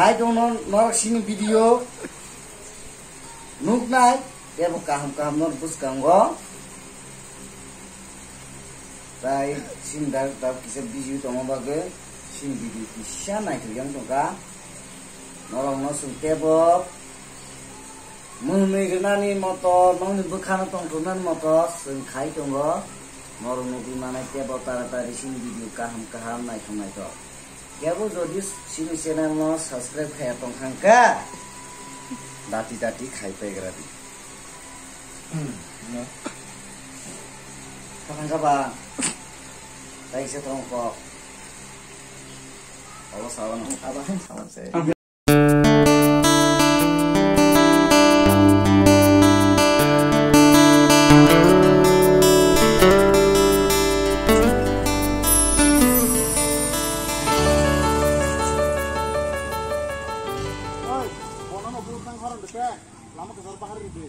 hai dong nor sini video nuk nai dia kaham nor bus kanggo tai sin dar kisah video tong bagai sin video kisah naik yang tongka norong no tebok mengenai motor mengenai bekan tongkonan motor sengkai tonggo norong no gimana tebok tara sin video kaham naik to ya bu jadi sini channel no subscribe kayak tong hangka dati kai pe gratis hangka bang baik saya tolong kok kalau sawan saya lama kesal bahar itu.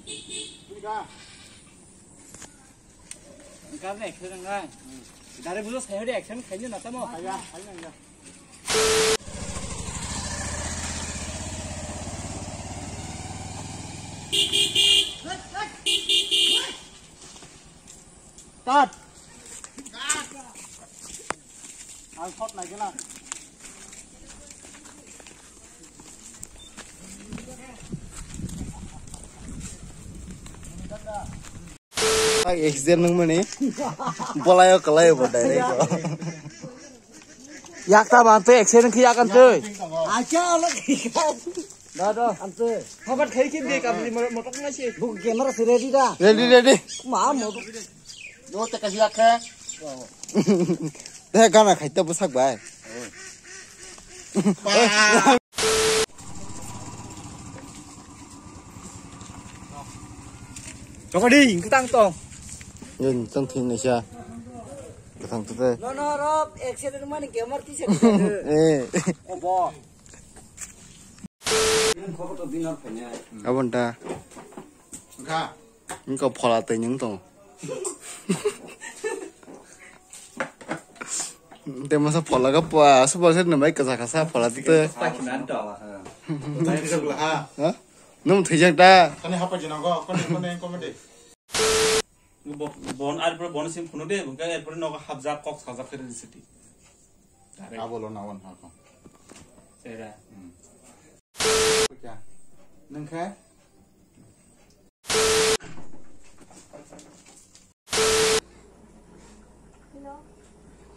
Ini kah? Enggak nih, enggak. Dari dulu saya udah action kayaknya nata mau. Ayah, enggak. Start. Angkot naik lah. Accident nang mani bolayo kalayo bodai ko yak ta ban te accident khiya kan te acha lagi kan da ante hobat khai kin de kam ni motok na si bu camera si ready da ready ma motok do te kasi yak kha te kana khai ta busak bai Coba đi, cứ tăng to. Nhìn trong thìn này chưa? Cái thằng tôi đây. Nó rob, accident mà này kéo mất tí sẽ. Ô bò. Abon ta. Ka. Những cái phò là từ những tông.แต่มันสปอร์ตแล้วก็ปะสปอร์ตเส้นหนึ่งไม่กระซ่าพอละที่เตอร์ไปขนาดต่อละไม่ได้สุกละฮะนุ่มถือยังได้ตอนนี้เขาไปจีนก็ไม่ได้บอลอาร์เบอร์บอลซิมคนเดียวผมก็อาร์เบอร์นอกฮับจับก็ฮับจับแค่ในสิตี้อาบอลน่าวันฮักใช่ได้นั่งแค่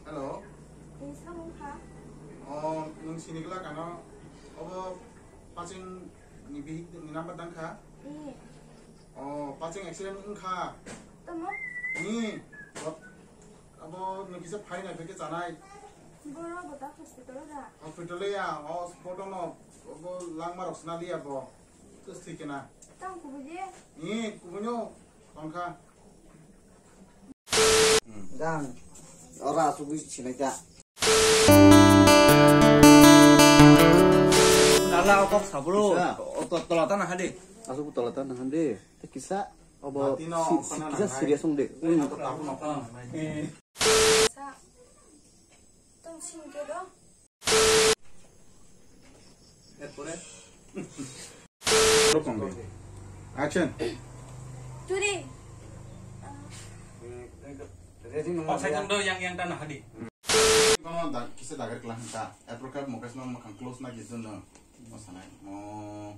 ฮัลโหลนี่สมุนค่ะอ๋อนุ่งสินิกละกันเนาะเอาว่าปัจจุบันนี่บีนี่น้ำบัดดังค่ะอ๋อปัจจุบันเอ็กซ์เรย์นุ่งค่ะตั้มมั้งนี่เอาว่านุ่งกิจภัยไหนเป็นกิจอะไรบ่รอบ่ตักฮอสพิทอลเลยฮอสพิทอลเลยอ่ะอ๋อสปอร์ตเนาะเอาว่าล้างมารักษณะเรียบบ่ก็สติกันนะตั้งกูไปดินี่กูไปโน่ตอนค่ะดังorang subuh sini aja. Nala kok sabro. Tolatan nah deh. Asup tolatan nah deh. Kisah obo kisah serius deh. Action. Today. Saya contoh yang tanah hadi. Kalau kisah dagar kelah kita, apakah mau kasih nama makan close lagi tu no, masalah mau.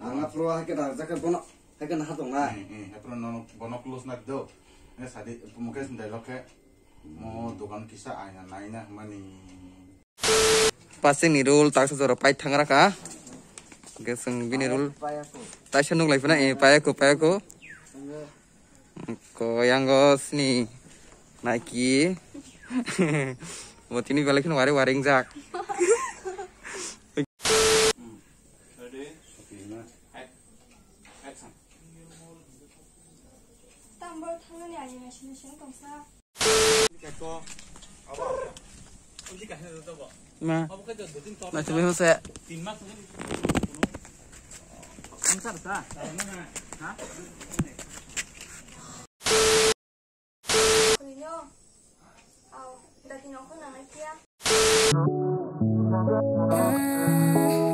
Nggak perlu kita zakat bono, kita nak hatung lah. Apakah no bono close lagi tu, ini sadi mau kasih dialog ke, mau dukan kisah ayah lainnya mani. Passing ni rule tak sesuatu pay tangara ka, geseng bini rule. Tak senung lagi pernah payaku. Ko yang gos ni. Nike, buat ini balikin waring jak. Tambah tangan ya ini sini bangsa. Nah, nah coba saya. Dati nong ko na nakiya. Bye.